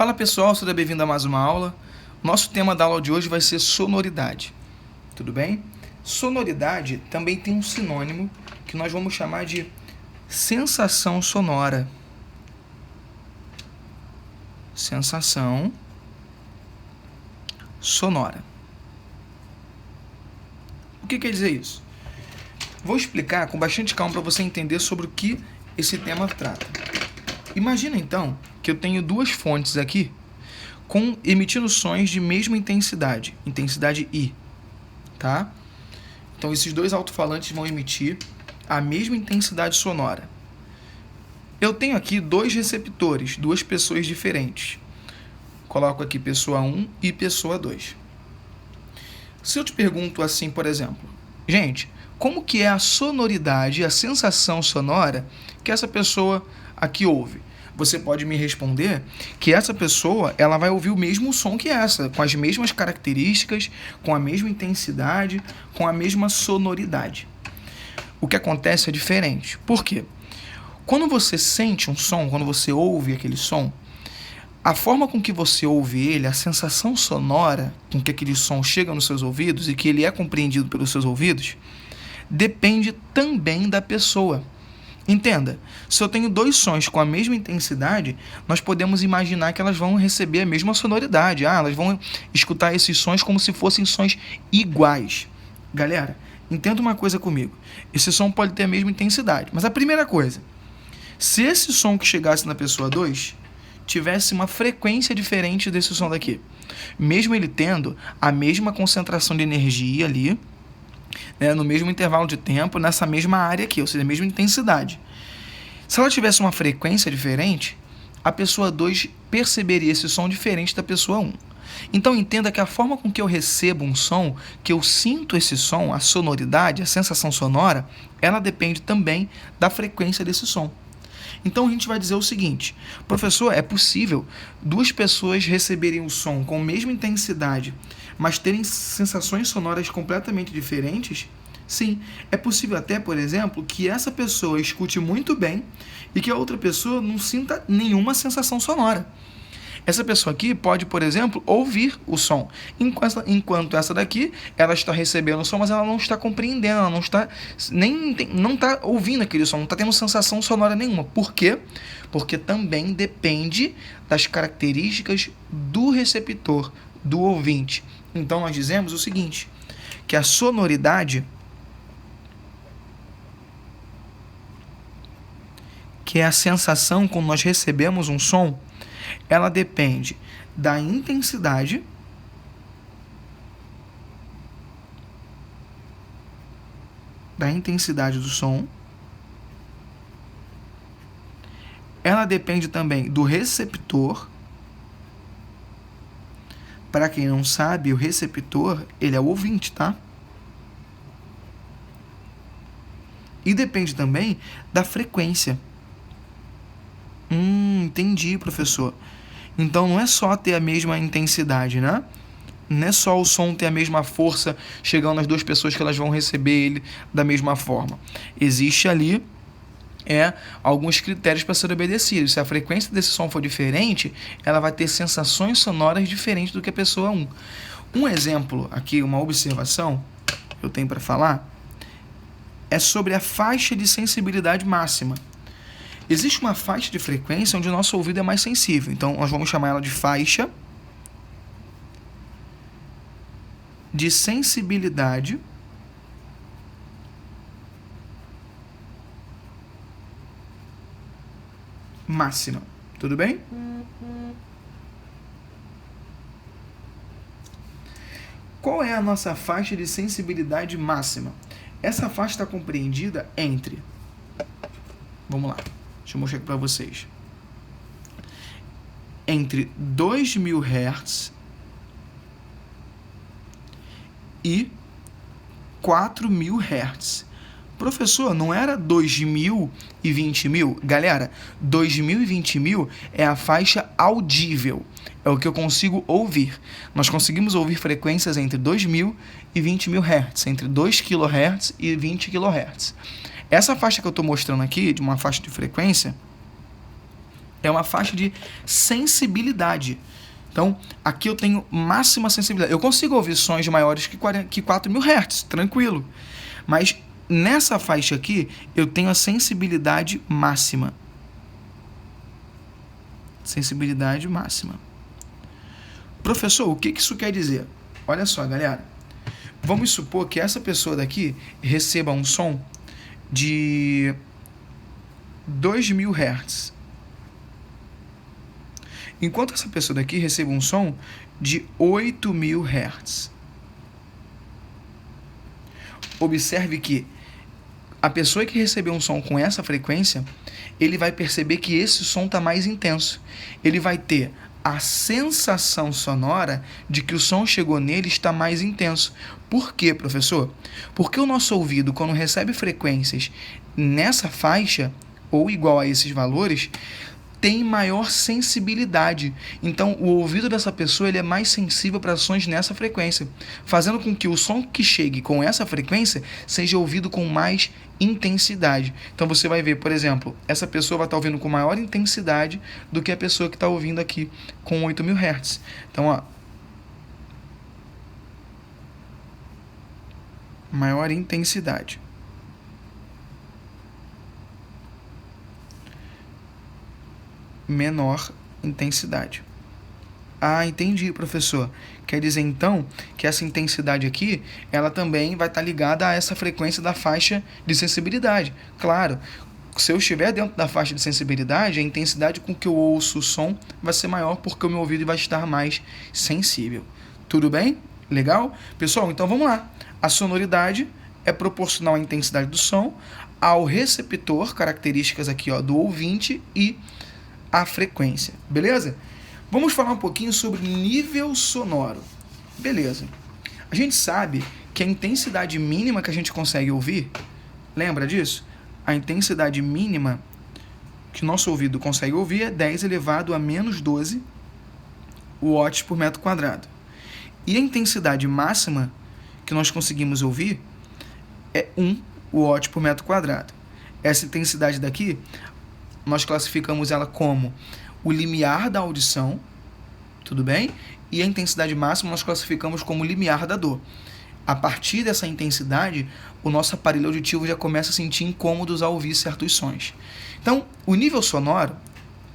Fala pessoal, seja bem-vindo a mais uma aula. Nosso tema da aula de hoje vai ser sonoridade. Tudo bem? Sonoridade também tem um sinônimo que nós vamos chamar de sensação sonora. Sensação sonora. O que quer dizer isso? Vou explicar com bastante calma para você entender sobre o que esse tema trata. Imagina então que eu tenho duas fontes aqui emitindo sons de mesma intensidade, intensidade I, tá? Então esses dois alto-falantes vão emitir a mesma intensidade sonora. Eu tenho aqui dois receptores, duas pessoas diferentes. Coloco aqui pessoa 1 e pessoa 2. Se eu te pergunto assim, por exemplo, gente, como que é a sonoridade, a sensação sonora que essa pessoa aqui ouve? Você pode me responder que essa pessoa ela vai ouvir o mesmo som que essa, com as mesmas características, com a mesma intensidade, com a mesma sonoridade. O que acontece é diferente. Por quê? Quando você sente um som, quando você ouve aquele som, a forma com que você ouve ele, a sensação sonora com que aquele som chega nos seus ouvidos e que ele é compreendido pelos seus ouvidos, depende também da pessoa. Entenda, se eu tenho dois sons com a mesma intensidade, nós podemos imaginar que elas vão receber a mesma sonoridade. Elas vão escutar esses sons como se fossem sons iguais. Galera, entenda uma coisa comigo. Esse som pode ter a mesma intensidade, mas a primeira coisa, se esse som que chegasse na pessoa 2 tivesse uma frequência diferente desse som daqui, mesmo ele tendo a mesma concentração de energia ali, no mesmo intervalo de tempo, nessa mesma área aqui, ou seja, a mesma intensidade. Se ela tivesse uma frequência diferente, a pessoa 2 perceberia esse som diferente da pessoa 1. Então entenda que a forma com que eu recebo um som, que eu sinto esse som, a sonoridade, a sensação sonora, ela depende também da frequência desse som. Então a gente vai dizer o seguinte: professor, é possível duas pessoas receberem o som com a mesma intensidade, mas terem sensações sonoras completamente diferentes? Sim, é possível até, por exemplo, que essa pessoa escute muito bem e que a outra pessoa não sinta nenhuma sensação sonora. Essa pessoa aqui pode, por exemplo, ouvir o som, enquanto essa daqui, ela está recebendo o som, mas ela não está compreendendo, ela não está ouvindo aquele som, não está tendo sensação sonora nenhuma. Por quê? Porque também depende das características do receptor, do ouvinte. Então nós dizemos o seguinte, que a sonoridade, que é a sensação quando nós recebemos um som, ela depende da intensidade do som. Ela depende também do receptor. Para quem não sabe, o receptor, ele é o ouvinte, tá? E depende também da frequência. Entendi, professor. Então não é só ter a mesma intensidade, né? Não é só o som ter a mesma força chegando nas duas pessoas que elas vão receber ele da mesma forma. Existe ali alguns critérios para ser obedecidos. Se a frequência desse som for diferente, ela vai ter sensações sonoras diferentes do que a pessoa 1. Um exemplo aqui, uma observação que eu tenho para falar, é sobre a faixa de sensibilidade máxima. Existe uma faixa de frequência onde o nosso ouvido é mais sensível. Então, nós vamos chamar ela de faixa de sensibilidade máxima. Tudo bem? Qual é a nossa faixa de sensibilidade máxima? Essa faixa está compreendida entre... Vamos lá. Deixa eu mostrar aqui para vocês. Entre 2.000 Hz e 4.000 Hz. Professor, não era 2.000 e 20.000? Galera, 2.000 e 20.000 é a faixa audível. É o que eu consigo ouvir. Nós conseguimos ouvir frequências entre 2.000 e 20.000 Hz, entre 2 kHz e 20 kHz. Essa faixa que eu estou mostrando aqui, de uma faixa de frequência, é uma faixa de sensibilidade. Então, aqui eu tenho máxima sensibilidade. Eu consigo ouvir sons maiores que 4.000 Hz, tranquilo. Mas nessa faixa aqui, eu tenho a sensibilidade máxima. Sensibilidade máxima. Professor, o que isso quer dizer? Olha só, galera. Vamos supor que essa pessoa daqui receba um som de 2.000 Hz. Enquanto essa pessoa daqui recebe um som de 8.000 Hz. Observe que a pessoa que recebeu um som com essa frequência, ele vai perceber que esse som está mais intenso. Ele vai ter a sensação sonora de que o som chegou nele está mais intenso. Por quê, professor? Porque o nosso ouvido, quando recebe frequências nessa faixa, ou igual a esses valores, tem maior sensibilidade. Então, o ouvido dessa pessoa ele é mais sensível para sons nessa frequência, fazendo com que o som que chegue com essa frequência seja ouvido com mais intensidade. Então, você vai ver, por exemplo, essa pessoa vai estar ouvindo com maior intensidade do que a pessoa que está ouvindo aqui com 8.000 Hz. Então, ó, maior intensidade. Menor intensidade. Ah, entendi, professor. Quer dizer, então, que essa intensidade aqui, ela também vai estar ligada a essa frequência da faixa de sensibilidade. Claro, se eu estiver dentro da faixa de sensibilidade, a intensidade com que eu ouço o som vai ser maior porque o meu ouvido vai estar mais sensível. Tudo bem? Legal? Pessoal, então vamos lá. A sonoridade é proporcional à intensidade do som, ao receptor, características aqui ó, do ouvinte e a frequência, beleza? Vamos falar um pouquinho sobre nível sonoro. Beleza. A gente sabe que a intensidade mínima que a gente consegue ouvir, lembra disso? A intensidade mínima que nosso ouvido consegue ouvir é 10 elevado a menos 12 watts por metro quadrado. E a intensidade máxima que nós conseguimos ouvir é 1 watt por metro quadrado. Essa intensidade daqui, nós classificamos ela como o limiar da audição, tudo bem? E a intensidade máxima nós classificamos como o limiar da dor. A partir dessa intensidade, o nosso aparelho auditivo já começa a sentir incômodos ao ouvir certos sons. Então, o nível sonoro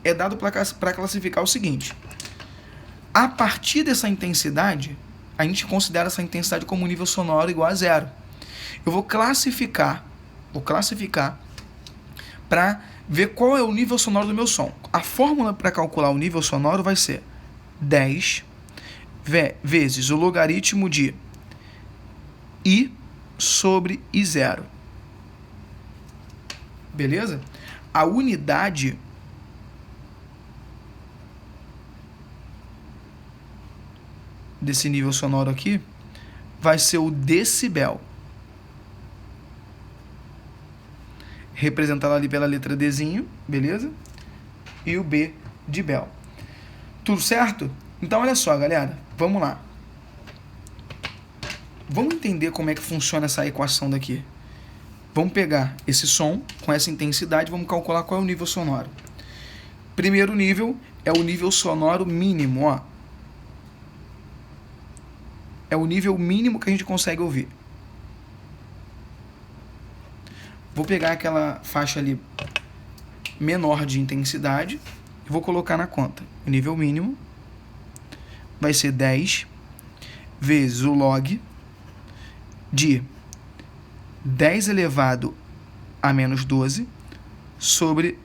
é dado para classificar o seguinte. A partir dessa intensidade, a gente considera essa intensidade como nível sonoro igual a 0. Eu vou classificar para ver qual é o nível sonoro do meu som. A fórmula para calcular o nível sonoro vai ser 10 vezes o logaritmo de I sobre I0. Beleza? A unidade desse nível sonoro aqui vai ser o decibel, representado ali pela letra Dzinho, beleza? E o B de bel. Tudo certo? Então, olha só, galera. Vamos lá. Vamos entender como é que funciona essa equação daqui. Vamos pegar esse som com essa intensidade e vamos calcular qual é o nível sonoro. Primeiro nível é o nível sonoro mínimo, ó. É o nível mínimo que a gente consegue ouvir. Vou pegar aquela faixa ali menor de intensidade e vou colocar na conta. O nível mínimo vai ser 10 vezes o log de 10 elevado a menos 12 sobre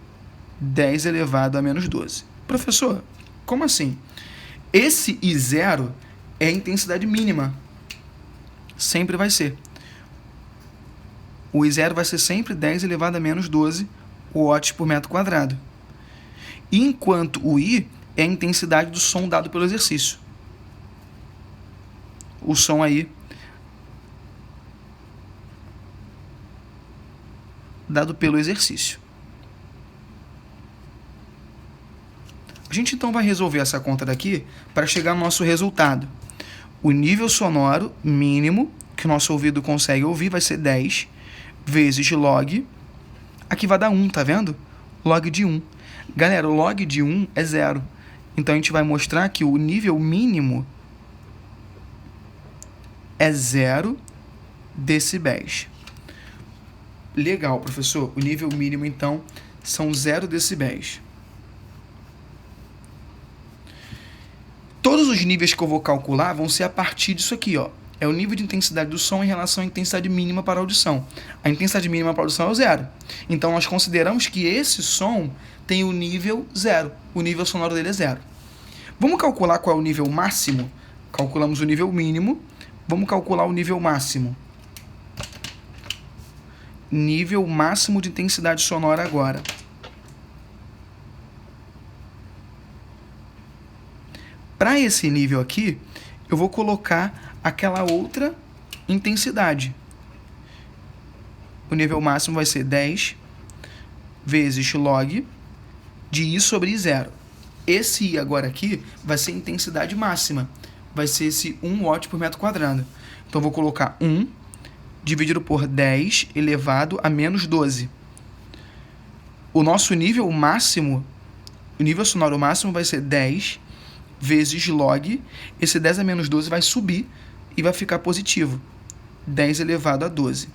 10 elevado a menos 12. Professor, como assim? Esse I0 é a intensidade mínima. Sempre vai ser. O I0 vai ser sempre 10 elevado a menos 12 watts por metro quadrado. Enquanto o I é a intensidade do som dado pelo exercício. O som aí dado pelo exercício. A gente então vai resolver essa conta daqui para chegar no nosso resultado. O nível sonoro mínimo que o nosso ouvido consegue ouvir vai ser 10 vezes log, aqui vai dar 1, tá vendo? Log de 1. Galera, o log de 1 é 0. Então a gente vai mostrar que o nível mínimo é 0 decibéis. Legal, professor. O nível mínimo, então, são 0 decibéis. Todos os níveis que eu vou calcular vão ser a partir disso aqui, ó. É o nível de intensidade do som em relação à intensidade mínima para a audição. A intensidade mínima para a audição é o 0. Então, nós consideramos que esse som tem o nível 0. O nível sonoro dele é 0. Vamos calcular qual é o nível máximo? Calculamos o nível mínimo. Vamos calcular o nível máximo. Nível máximo de intensidade sonora agora. Para esse nível aqui, eu vou colocar aquela outra intensidade. O nível máximo vai ser 10 vezes log de I sobre 0. Esse I agora aqui vai ser a intensidade máxima. Vai ser esse 1 watt por metro quadrado. Então, eu vou colocar 1 dividido por 10 elevado a menos 12. O nosso nível máximo, o nível sonoro máximo vai ser 10 vezes log. Esse 10 a menos 12 vai subir e vai ficar positivo. 10 elevado a 12.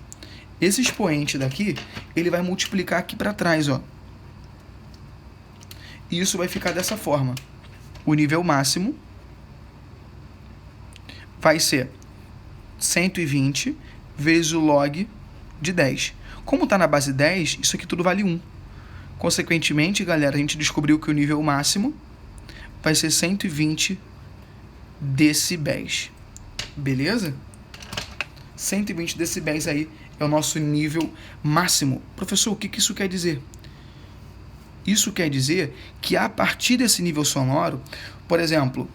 Esse expoente daqui, ele vai multiplicar aqui para trás, ó. E isso vai ficar dessa forma. O nível máximo vai ser 120 vezes o log de 10. Como está na base 10, isso aqui tudo vale 1. Consequentemente, galera, a gente descobriu que o nível máximo vai ser 120 decibéis. Beleza? 120 decibéis aí é o nosso nível máximo. Professor, o que isso quer dizer? Isso quer dizer que a partir desse nível sonoro, por exemplo,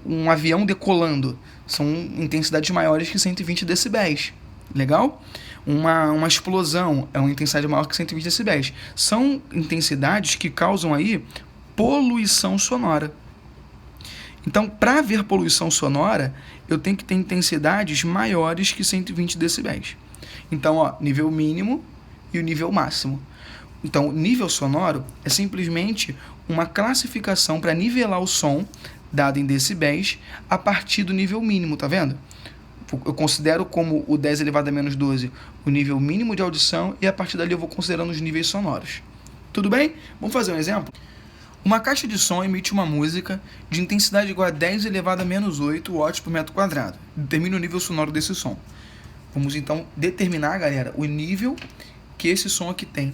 um avião decolando, são intensidades maiores que 120 decibéis. Legal? Uma explosão é uma intensidade maior que 120 decibéis. São intensidades que causam aí poluição sonora. Então, para haver poluição sonora, eu tenho que ter intensidades maiores que 120 decibéis. Então, ó, nível mínimo e o nível máximo. Então, o nível sonoro é simplesmente uma classificação para nivelar o som dado em decibéis a partir do nível mínimo, tá vendo? Eu considero como o 10 elevado a menos 12 o nível mínimo de audição e a partir dali eu vou considerando os níveis sonoros. Tudo bem? Vamos fazer um exemplo? Uma caixa de som emite uma música de intensidade igual a 10 elevado a menos 8 watts por metro quadrado. Determine o nível sonoro desse som. Vamos então determinar, galera, o nível que esse som aqui tem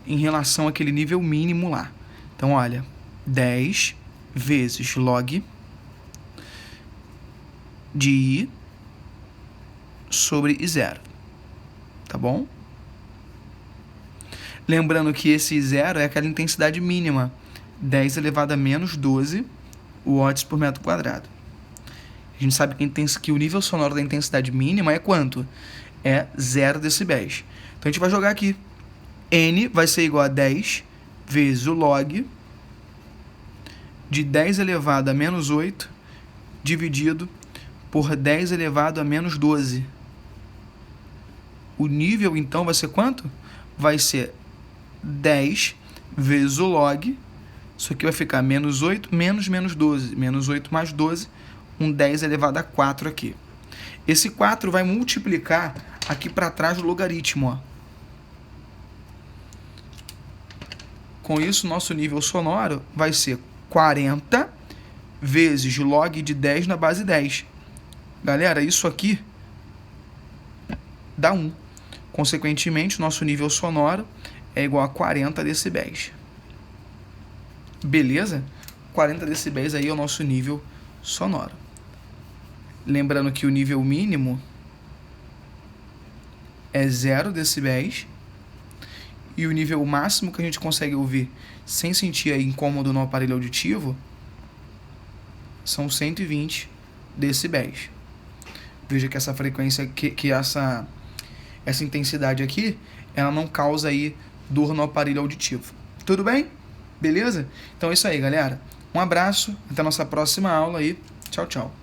em relação àquele nível mínimo lá. Então, olha, 10 vezes log de I sobre I0. Tá bom? Lembrando que esse 0 é aquela intensidade mínima, 10 elevado a menos 12 watts por metro quadrado. A gente sabe que o nível sonoro da intensidade mínima é quanto? É 0 decibéis. Então a gente vai jogar aqui. N vai ser igual a 10 vezes o log de 10 elevado a menos 8 dividido por 10 elevado a menos 12. O nível, então, vai ser quanto? Vai ser 10 vezes o log. Isso aqui vai ficar menos 8 menos 12. Menos 8 mais 12, um 10 elevado a 4 aqui. Esse 4 vai multiplicar aqui para trás o logaritmo, ó. Com isso, nosso nível sonoro vai ser 40 vezes log de 10 na base 10. Galera, isso aqui dá 1. Consequentemente, nosso nível sonoro é igual a 40 decibéis. Beleza? 40 decibéis aí é o nosso nível sonoro. Lembrando que o nível mínimo é 0 decibéis. E o nível máximo que a gente consegue ouvir sem sentir incômodo no aparelho auditivo são 120 decibéis. Veja que essa frequência, que essa intensidade aqui, ela não causa aí dor no aparelho auditivo. Tudo bem? Beleza? Então é isso aí, galera. Um abraço, até a nossa próxima aula aí. Tchau, tchau.